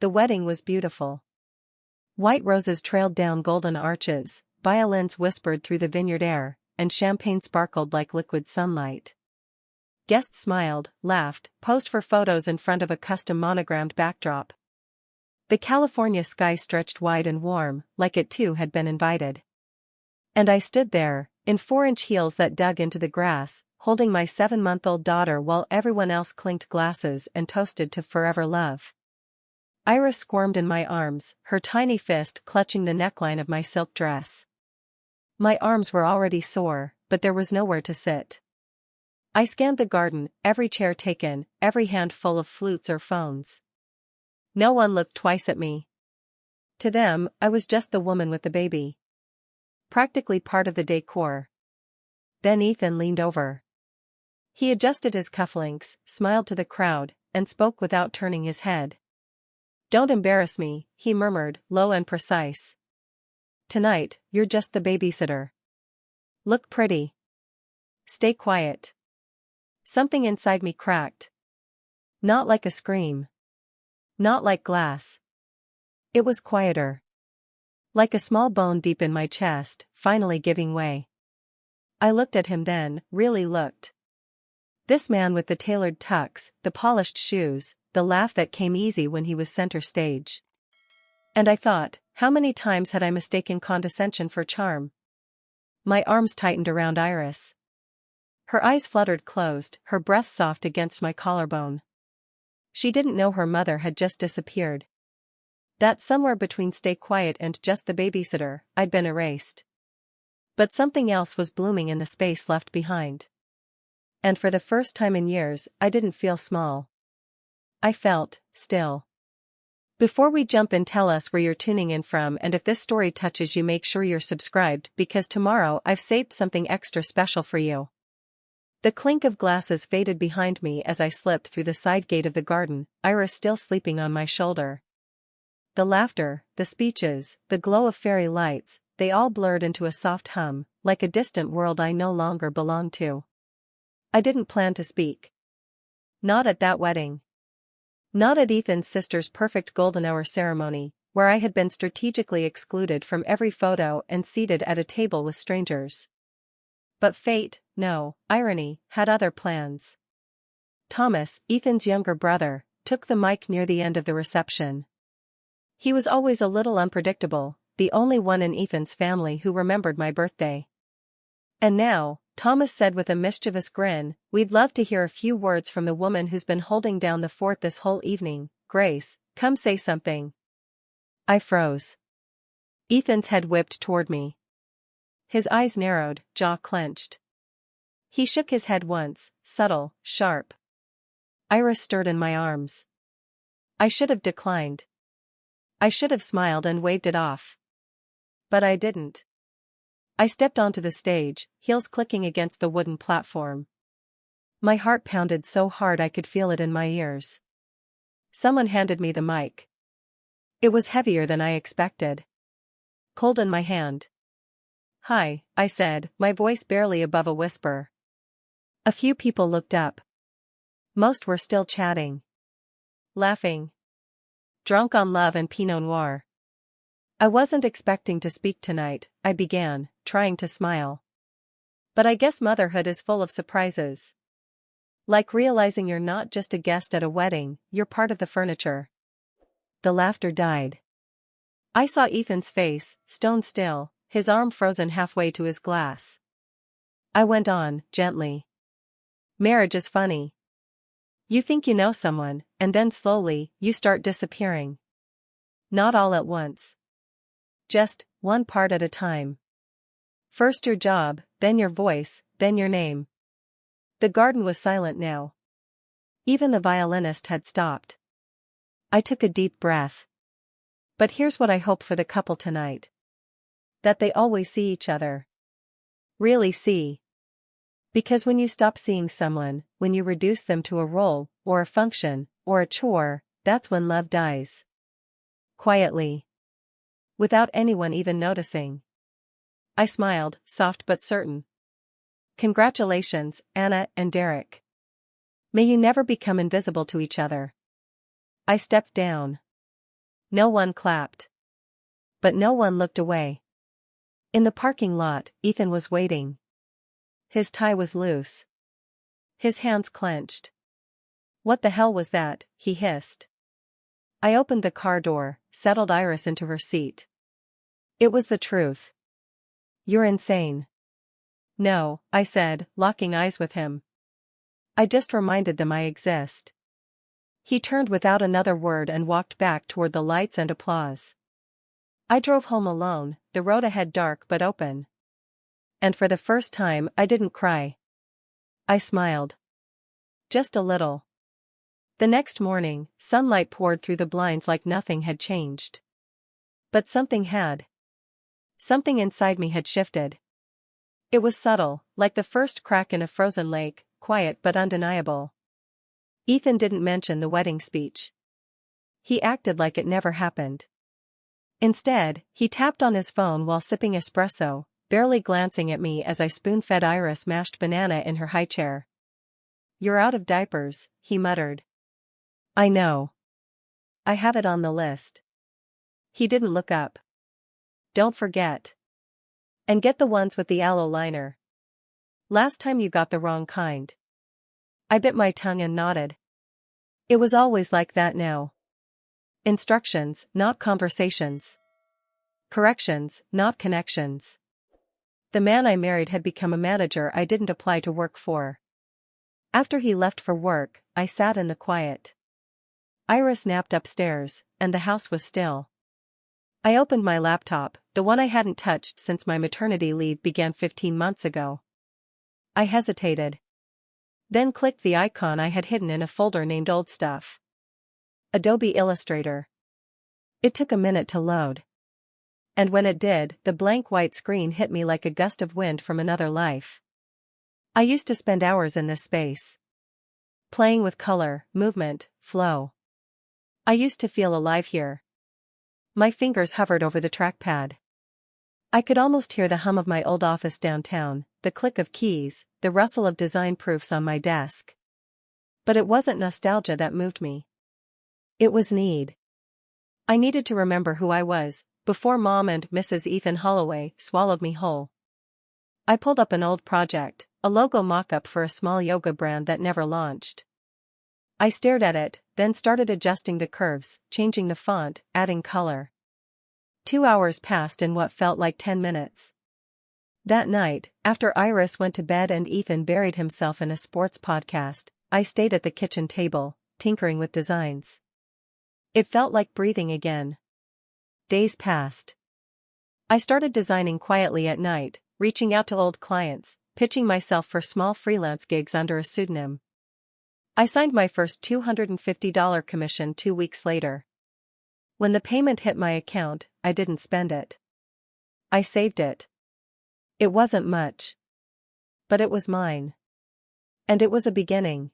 The wedding was beautiful. White roses trailed down golden arches, violins whispered through the vineyard air, and champagne sparkled like liquid sunlight. Guests smiled, laughed, posed for photos in front of a custom monogrammed backdrop. The California sky stretched wide and warm, like it too had been invited. And I stood there, in 4-inch heels that dug into the grass, holding my 7-month-old daughter while everyone else clinked glasses and toasted to forever love. Iris squirmed in my arms, her tiny fist clutching the neckline of my silk dress. My arms were already sore, but there was nowhere to sit. I scanned the garden, every chair taken, every hand full of flutes or phones. No one looked twice at me. To them, I was just the woman with the baby. Practically part of the decor. Then Ethan leaned over. He adjusted his cufflinks, smiled to the crowd, and spoke without turning his head. "Don't embarrass me," he murmured, low and precise. "Tonight, you're just the babysitter. Look pretty. Stay quiet." Something inside me cracked. Not like a scream. Not like glass. It was quieter. Like a small bone deep in my chest, finally giving way. I looked at him then, really looked. This man with the tailored tux, the polished shoes, the laugh that came easy when he was center stage. And I thought, how many times had I mistaken condescension for charm? My arms tightened around Iris. Her eyes fluttered closed, her breath soft against my collarbone. She didn't know her mother had just disappeared. That somewhere between stay quiet and just the babysitter, I'd been erased. But something else was blooming in the space left behind. And for the first time in years, I didn't feel small. I felt still. Before we jump in, tell us where you're tuning in from, and if this story touches you, make sure you're subscribed, because tomorrow I've saved something extra special for you. The clink of glasses faded behind me as I slipped through the side gate of the garden, Iris still sleeping on my shoulder. The laughter, the speeches, the glow of fairy lights, they all blurred into a soft hum, like a distant world I no longer belonged to. I didn't plan to speak. Not at that wedding. Not at Ethan's sister's perfect golden hour ceremony, where I had been strategically excluded from every photo and seated at a table with strangers. But fate, no, irony, had other plans. Thomas, Ethan's younger brother, took the mic near the end of the reception. He was always a little unpredictable, the only one in Ethan's family who remembered my birthday. And now, Thomas said with a mischievous grin, "We'd love to hear a few words from the woman who's been holding down the fort this whole evening. Grace, come say something." I froze. Ethan's head whipped toward me. His eyes narrowed, jaw clenched. He shook his head once, subtle, sharp. Iris stirred in my arms. I should have declined. I should have smiled and waved it off. But I didn't. I stepped onto the stage, heels clicking against the wooden platform. My heart pounded so hard I could feel it in my ears. Someone handed me the mic. It was heavier than I expected. Cold in my hand. "Hi," I said, my voice barely above a whisper. A few people looked up. Most were still chatting. Laughing. Drunk on love and Pinot Noir. "I wasn't expecting to speak tonight," I began, trying to smile. "But I guess motherhood is full of surprises. Like realizing you're not just a guest at a wedding, you're part of the furniture." The laughter died. I saw Ethan's face, stone still, his arm frozen halfway to his glass. I went on, gently. "Marriage is funny. You think you know someone, and then slowly, you start disappearing. Not all at once. Just, one part at a time. First your job, then your voice, then your name." The garden was silent now. Even the violinist had stopped. I took a deep breath. But here's what I hope for the couple tonight. That they always see each other. Really see. Because when you stop seeing someone, when you reduce them to a role, or a function, or a chore, that's when love dies. Quietly. Without anyone even noticing. I smiled, soft but certain. "Congratulations, Anna and Derek. May you never become invisible to each other." I stepped down. No one clapped. But no one looked away. In the parking lot, Ethan was waiting. His tie was loose. His hands clenched. "What the hell was that?" he hissed. I opened the car door, settled Iris into her seat. It was the truth. "You're insane." "No," I said, locking eyes with him. "I just reminded them I exist." He turned without another word and walked back toward the lights and applause. I drove home alone, the road ahead dark but open. And for the first time I didn't cry. I smiled. Just a little. The next morning, sunlight poured through the blinds like nothing had changed. But something had. Something inside me had shifted. It was subtle, like the first crack in a frozen lake, quiet but undeniable. Ethan didn't mention the wedding speech. He acted like it never happened. Instead, he tapped on his phone while sipping espresso, barely glancing at me as I spoon-fed Iris mashed banana in her high chair. "You're out of diapers," he muttered. "I know. I have it on the list." He didn't look up. "Don't forget. And get the ones with the aloe liner. Last time you got the wrong kind." I bit my tongue and nodded. It was always like that now. Instructions, not conversations. Corrections, not connections. The man I married had become a manager I didn't apply to work for. After he left for work, I sat in the quiet. Iris napped upstairs, and the house was still. I opened my laptop, the one I hadn't touched since my maternity leave began 15 months ago. I hesitated. Then clicked the icon I had hidden in a folder named Old Stuff. Adobe Illustrator. It took a minute to load. And when it did, the blank white screen hit me like a gust of wind from another life. I used to spend hours in this space. Playing with color, movement, flow. I used to feel alive here. My fingers hovered over the trackpad. I could almost hear the hum of my old office downtown, the click of keys, the rustle of design proofs on my desk. But it wasn't nostalgia that moved me. It was need. I needed to remember who I was, before Mom and Mrs. Ethan Holloway swallowed me whole. I pulled up an old project, a logo mock-up for a small yoga brand that never launched. I stared at it, then started adjusting the curves, changing the font, adding color. 2 hours passed in what felt like 10 minutes. That night, after Iris went to bed and Ethan buried himself in a sports podcast, I stayed at the kitchen table, tinkering with designs. It felt like breathing again. Days passed. I started designing quietly at night, reaching out to old clients, pitching myself for small freelance gigs under a pseudonym. I signed my first $250 commission 2 weeks later. When the payment hit my account, I didn't spend it. I saved it. It wasn't much. But it was mine. And it was a beginning.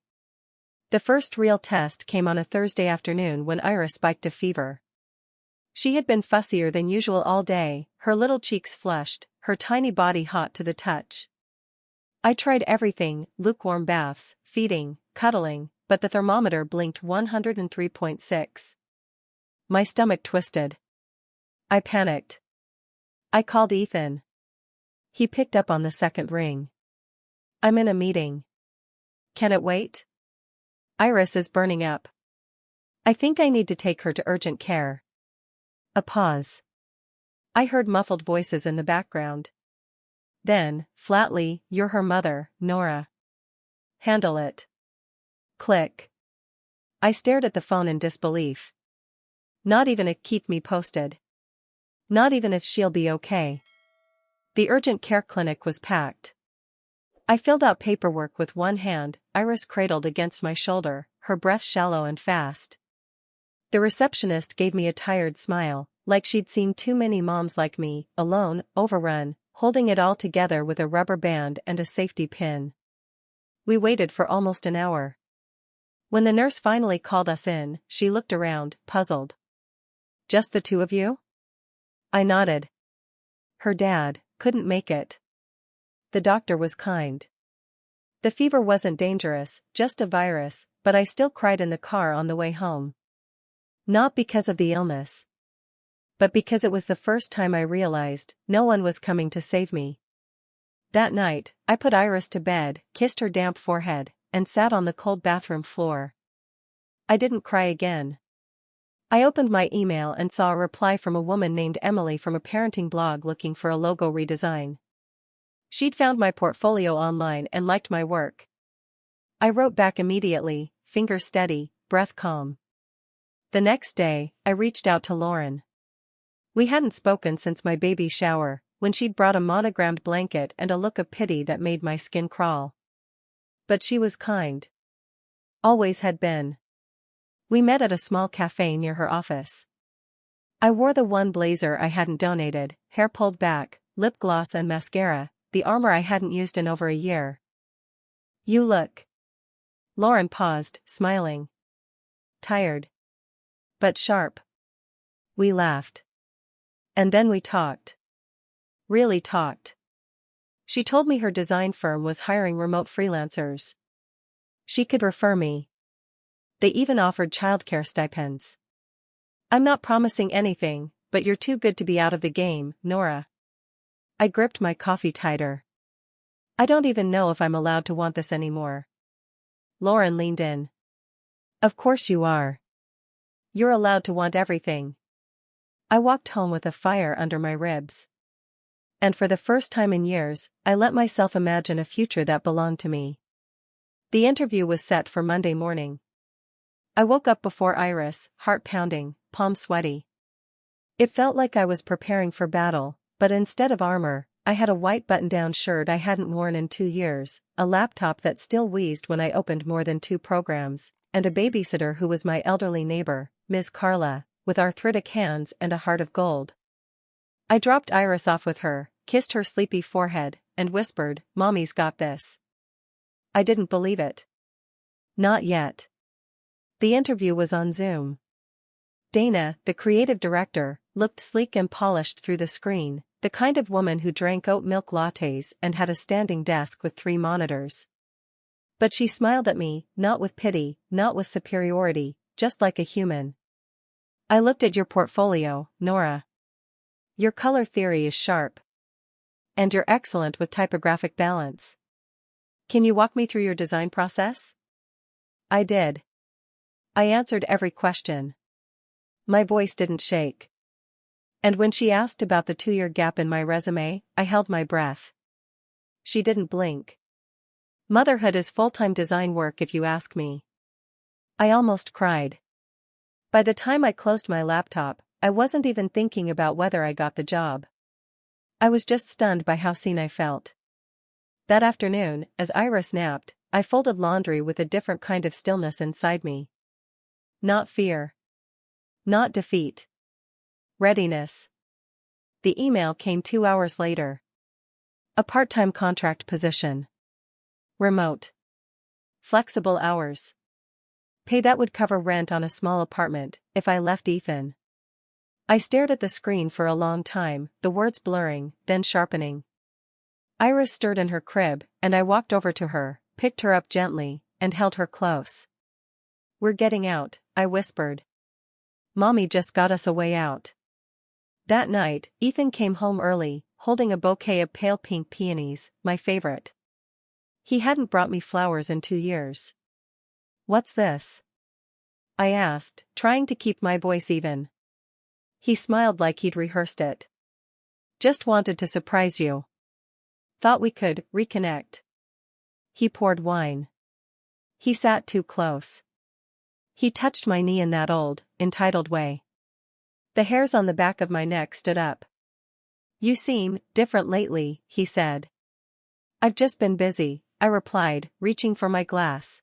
The first real test came on a Thursday afternoon when Iris spiked a fever. She had been fussier than usual all day, her little cheeks flushed, her tiny body hot to the touch. I tried everything, lukewarm baths, feeding, cuddling, but the thermometer blinked 103.6. My stomach twisted. I panicked. I called Ethan. He picked up on the second ring. "I'm in a meeting. Can it wait? Iris is burning up. I think I need to take her to urgent care." A pause. I heard muffled voices in the background. Then, flatly, "You're her mother, Nora. Handle it." Click. I stared at the phone in disbelief. Not even a "keep me posted." Not even if "she'll be okay." The urgent care clinic was packed. I filled out paperwork with one hand, Iris cradled against my shoulder, her breath shallow and fast. The receptionist gave me a tired smile, like she'd seen too many moms like me, alone, overrun, holding it all together with a rubber band and a safety pin. We waited for almost an hour. When the nurse finally called us in, she looked around, puzzled. "Just the two of you?" I nodded. "Her dad couldn't make it. The doctor was kind. The fever wasn't dangerous, just a virus, but I still cried in the car on the way home. Not because of the illness, but because it was the first time I realized no one was coming to save me. That night, I put Iris to bed, kissed her damp forehead, and sat on the cold bathroom floor. I didn't cry again. I opened my email and saw a reply from a woman named Emily from a parenting blog looking for a logo redesign. She'd found my portfolio online and liked my work. I wrote back immediately, fingers steady, breath calm. The next day, I reached out to Lauren. We hadn't spoken since my baby shower, when she'd brought a monogrammed blanket and a look of pity that made my skin crawl. But she was kind. Always had been. We met at a small cafe near her office. I wore the one blazer I hadn't donated, hair pulled back, lip gloss and mascara, the armor I hadn't used in over a year. "You look." Lauren paused, smiling. "Tired. But sharp." We laughed. And then we talked. Really talked. She told me her design firm was hiring remote freelancers. She could refer me. They even offered childcare stipends. "I'm not promising anything, but you're too good to be out of the game, Nora." I gripped my coffee tighter. "I don't even know if I'm allowed to want this anymore." Lauren leaned in. "Of course you are. You're allowed to want everything." I walked home with a fire under my ribs. And for the first time in years, I let myself imagine a future that belonged to me. The interview was set for Monday morning. I woke up before Iris, heart pounding, palms sweaty. It felt like I was preparing for battle, but instead of armor, I had a white button-down shirt I hadn't worn in 2 years, a laptop that still wheezed when I opened more than 2 programs, and a babysitter who was my elderly neighbor, Ms. Carla, with arthritic hands and a heart of gold. I dropped Iris off with her, kissed her sleepy forehead, and whispered, "Mommy's got this." I didn't believe it. Not yet. The interview was on Zoom. Dana, the creative director, looked sleek and polished through the screen, the kind of woman who drank oat milk lattes and had a standing desk with 3 monitors. But she smiled at me, not with pity, not with superiority, just like a human. "I looked at your portfolio, Nora. Your color theory is sharp. And you're excellent with typographic balance. Can you walk me through your design process?" I did. I answered every question. My voice didn't shake. And when she asked about the 2-year gap in my resume, I held my breath. She didn't blink. Motherhood is full-time design work if you ask me. I almost cried. By the time I closed my laptop, I wasn't even thinking about whether I got the job. I was just stunned by how seen I felt. That afternoon, as Iris napped, I folded laundry with a different kind of stillness inside me. Not fear. Not defeat. Readiness. The email came 2 hours later. A part-time contract position. Remote. Flexible hours. Pay that would cover rent on a small apartment, if I left Ethan. I stared at the screen for a long time, the words blurring, then sharpening. Iris stirred in her crib, and I walked over to her, picked her up gently, and held her close. "We're getting out," I whispered. "Mommy just got us a way out." That night, Ethan came home early, holding a bouquet of pale pink peonies, my favorite. He hadn't brought me flowers in 2 years. "What's this?" I asked, trying to keep my voice even. He smiled like he'd rehearsed it. "Just wanted to surprise you. Thought we could reconnect." He poured wine. He sat too close. He touched my knee in that old, entitled way. The hairs on the back of my neck stood up. "You seem different lately," he said. "I've just been busy," I replied, reaching for my glass.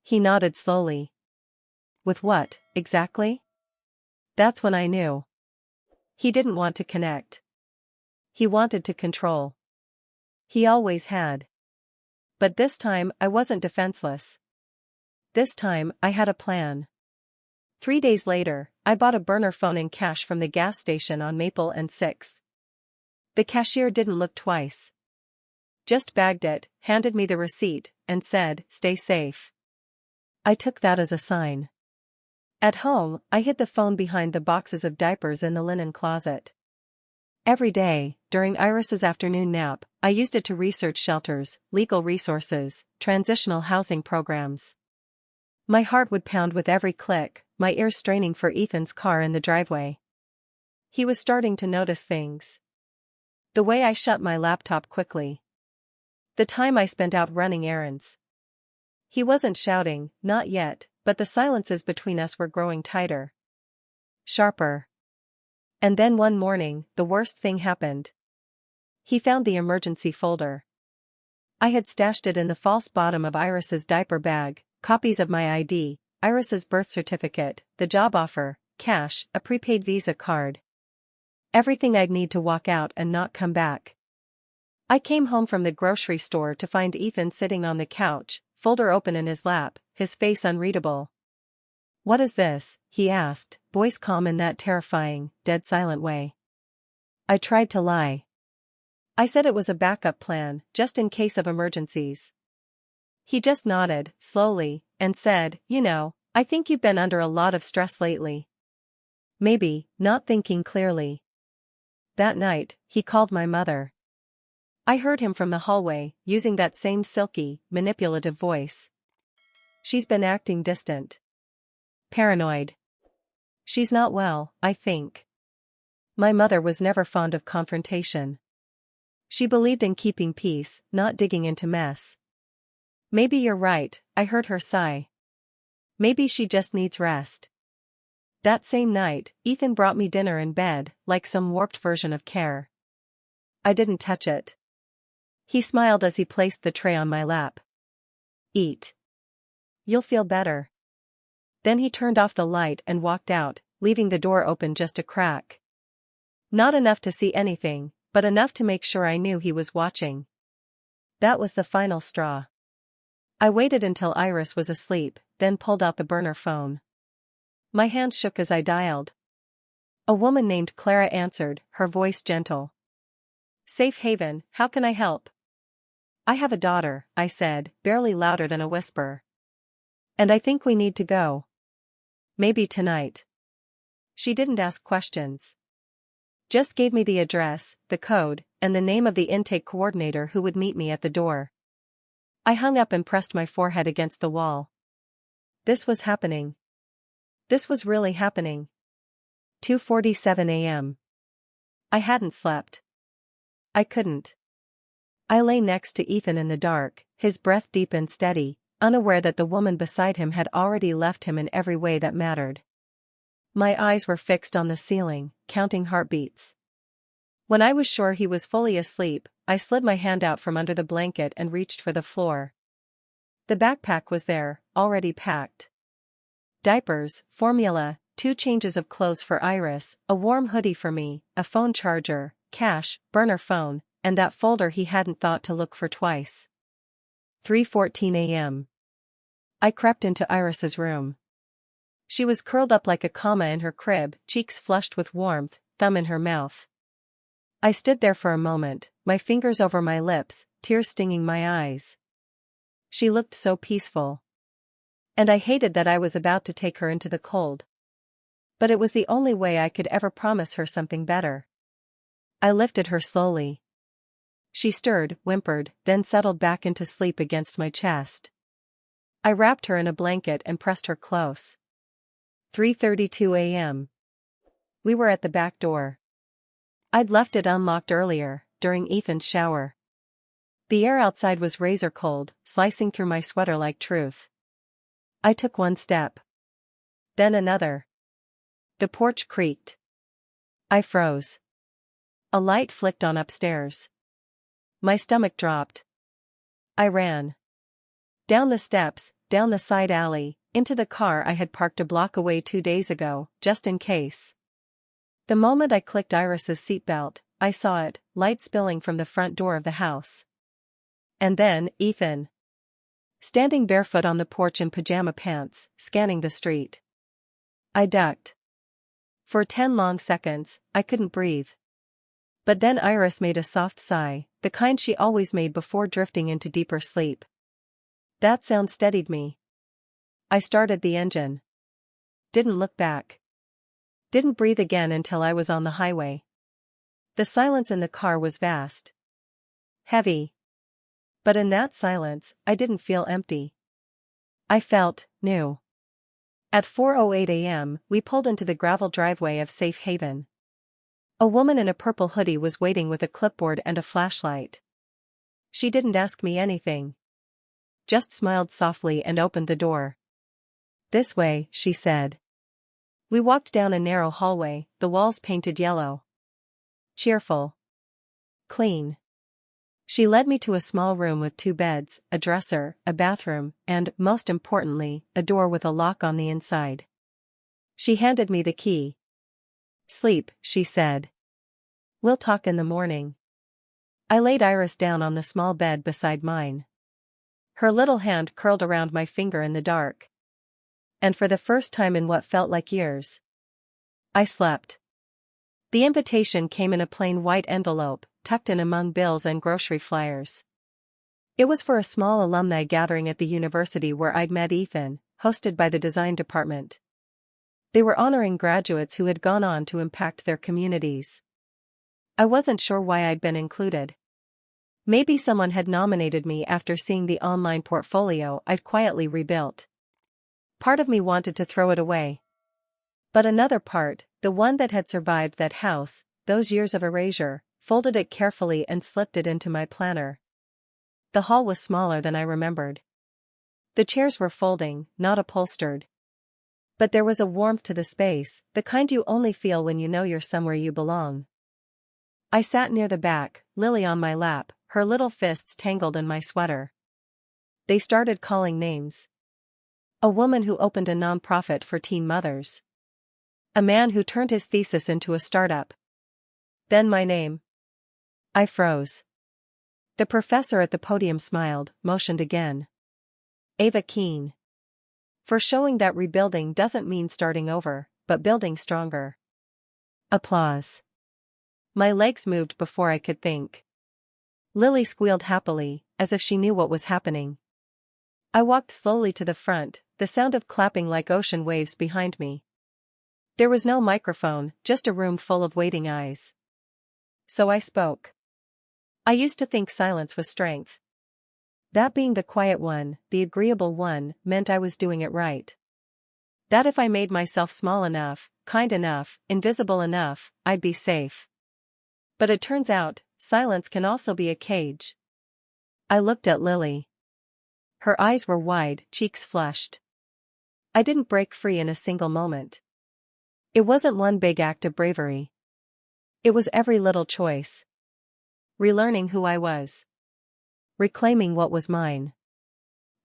He nodded slowly. "With what, exactly?" That's when I knew. He didn't want to connect. He wanted to control. He always had. But this time I wasn't defenseless. This time I had a plan. 3 days later, I bought a burner phone in cash from the gas station on Maple and 6th. The cashier didn't look twice. Just bagged it, handed me the receipt, and said, "Stay safe." I took that as a sign. At home, I hid the phone behind the boxes of diapers in the linen closet. Every day, during Iris's afternoon nap, I used it to research shelters, legal resources, transitional housing programs. My heart would pound with every click, my ears straining for Ethan's car in the driveway. He was starting to notice things. The way I shut my laptop quickly. The time I spent out running errands. He wasn't shouting, not yet, but the silences between us were growing tighter. Sharper. And then one morning, the worst thing happened. He found the emergency folder. I had stashed it in the false bottom of Iris's diaper bag, copies of my ID, Iris's birth certificate, the job offer, cash, a prepaid Visa card. Everything I'd need to walk out and not come back. I came home from the grocery store to find Ethan sitting on the couch, folder open in his lap, his face unreadable. "What is this?" he asked, voice calm in that terrifying, dead silent way. I tried to lie. I said it was a backup plan, just in case of emergencies. He just nodded, slowly, and said, "I think you've been under a lot of stress lately." Maybe, not thinking clearly. That night, he called my mother. I heard him from the hallway, using that same silky, manipulative voice. "She's been acting distant. Paranoid. She's not well, I think." My mother was never fond of confrontation. She believed in keeping peace, not digging into mess. "Maybe you're right," I heard her sigh. "Maybe she just needs rest." That same night, Ethan brought me dinner in bed, like some warped version of care. I didn't touch it. He smiled as he placed the tray on my lap. "Eat. You'll feel better." Then he turned off the light and walked out, leaving the door open just a crack. Not enough to see anything, but enough to make sure I knew he was watching. That was the final straw. I waited until Iris was asleep, then pulled out the burner phone. My hand shook as I dialed. A woman named Clara answered, her voice gentle. "Safe Haven, how can I help?" "I have a daughter," I said, barely louder than a whisper. "And I think we need to go. Maybe tonight." She didn't ask questions. Just gave me the address, the code, and the name of the intake coordinator who would meet me at the door. I hung up and pressed my forehead against the wall. This was happening. This was really happening. 2:47 a.m. I hadn't slept. I couldn't. I lay next to Ethan in the dark, his breath deep and steady, unaware that the woman beside him had already left him in every way that mattered. My eyes were fixed on the ceiling, counting heartbeats. When I was sure he was fully asleep, I slid my hand out from under the blanket and reached for the floor. The backpack was there, already packed. Diapers, formula, 2 changes of clothes for Iris, a warm hoodie for me, a phone charger, cash, burner phone, and that folder he hadn't thought to look for twice. 3:14 a.m. I crept into Iris's room. She was curled up like a comma in her crib, cheeks flushed with warmth, thumb in her mouth. I stood there for a moment, my fingers over my lips, tears stinging my eyes. She looked so peaceful. And I hated that I was about to take her into the cold. But it was the only way I could ever promise her something better. I lifted her slowly. She stirred, whimpered, then settled back into sleep against my chest. I wrapped her in a blanket and pressed her close. 3:32 a.m. We were at the back door. I'd left it unlocked earlier, during Ethan's shower. The air outside was razor cold, slicing through my sweater like truth. I took one step. Then another. The porch creaked. I froze. A light flicked on upstairs. My stomach dropped. I ran. Down the steps, down the side alley, into the car I had parked a block away 2 days ago, just in case. The moment I clicked Iris's seatbelt, I saw it, light spilling from the front door of the house. And then, Ethan. Standing barefoot on the porch in pajama pants, scanning the street. I ducked. For 10 long seconds, I couldn't breathe. But then Iris made a soft sigh, the kind she always made before drifting into deeper sleep. That sound steadied me. I started the engine. didn't look back. Didn't breathe again until I was on the highway. The silence in the car was vast. Heavy. But in that silence, I didn't feel empty. I felt new. At 4:08 a.m., we pulled into the gravel driveway of Safe Haven. A woman in a purple hoodie was waiting with a clipboard and a flashlight. She didn't ask me anything. Just smiled softly and opened the door. "This way," she said. We walked down a narrow hallway, the walls painted yellow. Cheerful. Clean. She led me to a small room with 2 beds, a dresser, a bathroom, and, most importantly, a door with a lock on the inside. She handed me the key. "Sleep," she said. "We'll talk in the morning." I laid Iris down on the small bed beside mine. Her little hand curled around my finger in the dark. And for the first time in what felt like years, I slept. The invitation came in a plain white envelope, tucked in among bills and grocery flyers. It was for a small alumni gathering at the university where I'd met Ethan, hosted by the design department. They were honoring graduates who had gone on to impact their communities. I wasn't sure why I'd been included. Maybe someone had nominated me after seeing the online portfolio I'd quietly rebuilt. Part of me wanted to throw it away. But another part, the one that had survived that house, those years of erasure, folded it carefully and slipped it into my planner. The hall was smaller than I remembered. The chairs were folding, not upholstered. But there was a warmth to the space, the kind you only feel when you know you're somewhere you belong. I sat near the back, Lily on my lap, her little fists tangled in my sweater. They started calling names. A woman who opened a nonprofit for teen mothers. A man who turned his thesis into a startup. Then my name. I froze. The professor at the podium smiled, motioned again. "Ava Keene. For showing that rebuilding doesn't mean starting over, but building stronger." Applause. My legs moved before I could think. Lily squealed happily, as if she knew what was happening. I walked slowly to the front, the sound of clapping like ocean waves behind me. There was no microphone, just a room full of waiting eyes. So I spoke. I used to think silence was strength. That being the quiet one, the agreeable one, meant I was doing it right. That if I made myself small enough, kind enough, invisible enough, I'd be safe. But it turns out, silence can also be a cage. I looked at Lily. Her eyes were wide, cheeks flushed. I didn't break free in a single moment. It wasn't one big act of bravery. It was every little choice. Relearning who I was. Reclaiming what was mine.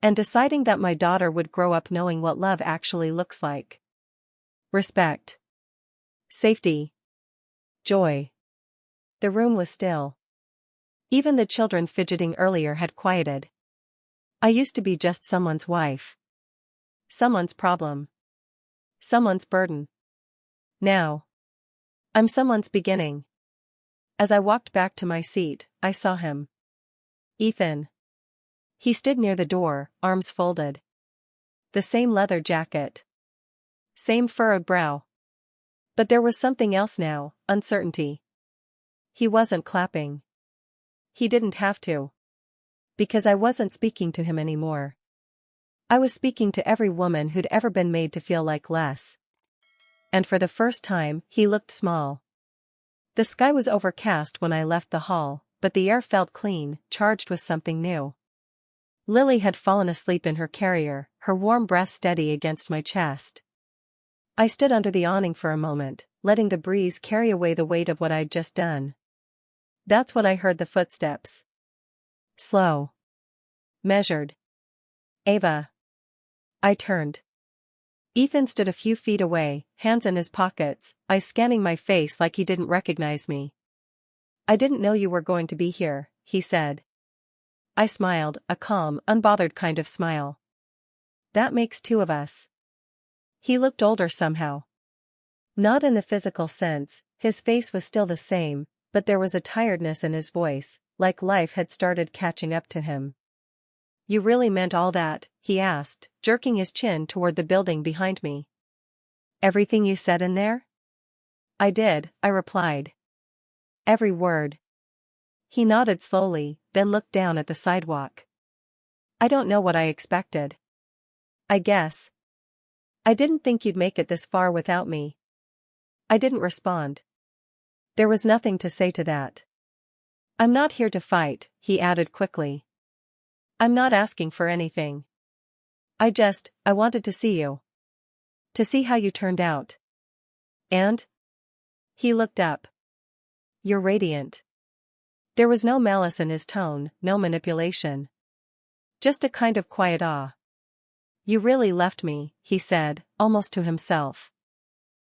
And deciding that my daughter would grow up knowing what love actually looks like. Respect. Safety. Joy. The room was still. Even the children fidgeting earlier had quieted. I used to be just someone's wife. Someone's problem. Someone's burden. Now, I'm someone's beginning. As I walked back to my seat, I saw him. Ethan. He stood near the door, arms folded. The same leather jacket. Same furrowed brow. But there was something else now, uncertainty. He wasn't clapping. He didn't have to. Because I wasn't speaking to him anymore. I was speaking to every woman who'd ever been made to feel like less. And for the first time, he looked small. The sky was overcast when I left the hall, but the air felt clean, charged with something new. Lily had fallen asleep in her carrier, her warm breath steady against my chest. I stood under the awning for a moment, letting the breeze carry away the weight of what I'd just done. That's when I heard the footsteps. Slow. Measured. "Ava." I turned. Ethan stood a few feet away, hands in his pockets, eyes scanning my face like he didn't recognize me. "I didn't know you were going to be here," he said. I smiled, a calm, unbothered kind of smile. "That makes 2 of us." He looked older somehow. Not in the physical sense, his face was still the same, but there was a tiredness in his voice, like life had started catching up to him. "You really meant all that?" he asked, jerking his chin toward the building behind me. Everything you said in there? I did, I replied. Every word. He nodded slowly, then looked down at the sidewalk. I don't know what I expected. I guess. I didn't think you'd make it this far without me. I didn't respond. There was nothing to say to that. I'm not here to fight, he added quickly. I'm not asking for anything. I wanted to see you. To see how you turned out. And? He looked up. You're radiant. There was no malice in his tone, no manipulation. Just a kind of quiet awe. You really left me, he said, almost to himself.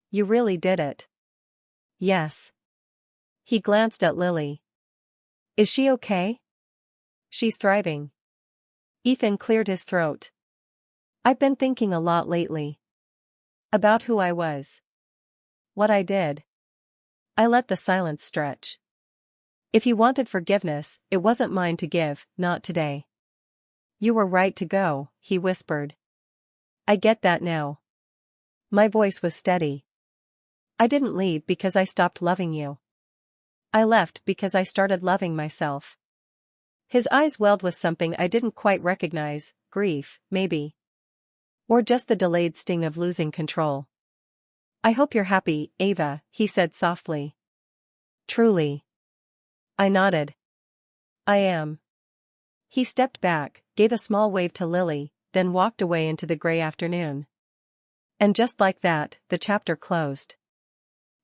You really did it. Yes. He glanced at Lily. Is she okay? She's thriving. Ethan cleared his throat. I've been thinking a lot lately. About who I was. What I did. I let the silence stretch. If you wanted forgiveness, it wasn't mine to give, not today. You were right to go, he whispered. I get that now. My voice was steady. I didn't leave because I stopped loving you. I left because I started loving myself. His eyes welled with something I didn't quite recognize, grief, maybe. Or just the delayed sting of losing control. I hope you're happy, Ava, he said softly. Truly. I nodded. I am. He stepped back, gave a small wave to Lily, then walked away into the gray afternoon. And just like that, the chapter closed.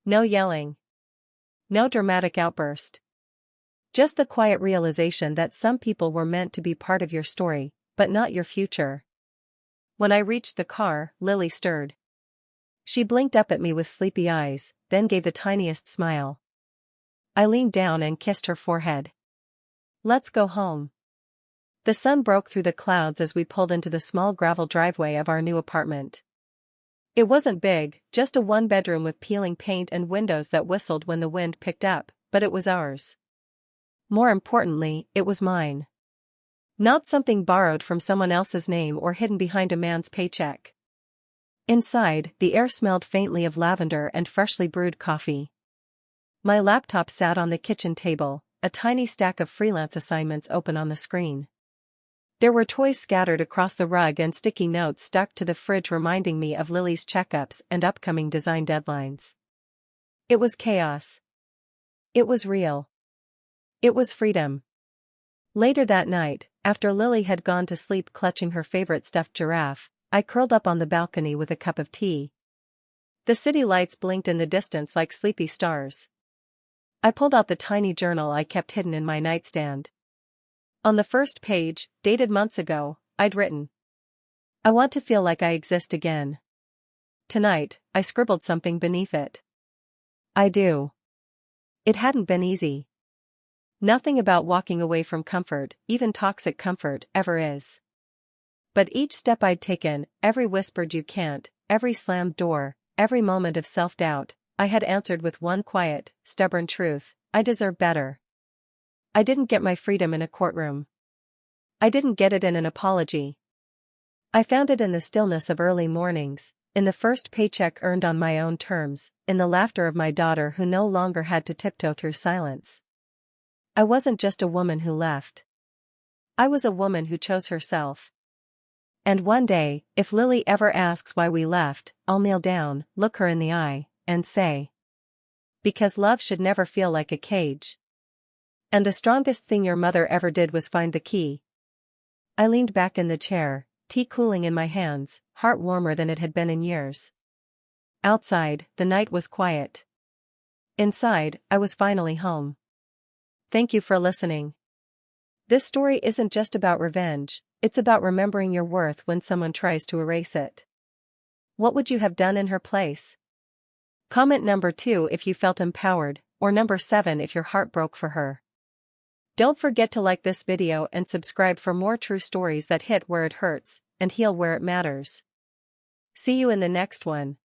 No yelling. No dramatic outburst. Just the quiet realization that some people were meant to be part of your story, but not your future. When I reached the car, Lily stirred. She blinked up at me with sleepy eyes, then gave the tiniest smile. I leaned down and kissed her forehead. Let's go home. The sun broke through the clouds as we pulled into the small gravel driveway of our new apartment. It wasn't big, just a one-bedroom with peeling paint and windows that whistled when the wind picked up, but it was ours. More importantly, it was mine. Not something borrowed from someone else's name or hidden behind a man's paycheck. Inside, the air smelled faintly of lavender and freshly brewed coffee. My laptop sat on the kitchen table, a tiny stack of freelance assignments open on the screen. There were toys scattered across the rug and sticky notes stuck to the fridge reminding me of Lily's checkups and upcoming design deadlines. It was chaos. It was real. It was freedom. Later that night, after Lily had gone to sleep clutching her favorite stuffed giraffe, I curled up on the balcony with a cup of tea. The city lights blinked in the distance like sleepy stars. I pulled out the tiny journal I kept hidden in my nightstand. On the first page, dated months ago, I'd written, I want to feel like I exist again. Tonight, I scribbled something beneath it. I do. It hadn't been easy. Nothing about walking away from comfort, even toxic comfort, ever is. But each step I'd taken, every whispered you can't, every slammed door, every moment of self-doubt, I had answered with one quiet, stubborn truth: I deserve better. I didn't get my freedom in a courtroom. I didn't get it in an apology. I found it in the stillness of early mornings, in the first paycheck earned on my own terms, in the laughter of my daughter who no longer had to tiptoe through silence. I wasn't just a woman who left. I was a woman who chose herself. And one day, if Lily ever asks why we left, I'll kneel down, look her in the eye, and say, because love should never feel like a cage. And the strongest thing your mother ever did was find the key. I leaned back in the chair, tea cooling in my hands, heart warmer than it had been in years. Outside, the night was quiet. Inside, I was finally home. Thank you for listening. This story isn't just about revenge, it's about remembering your worth when someone tries to erase it. What would you have done in her place? Comment number 2 if you felt empowered, or number 7 if your heart broke for her. Don't forget to like this video and subscribe for more true stories that hit where it hurts, and heal where it matters. See you in the next one.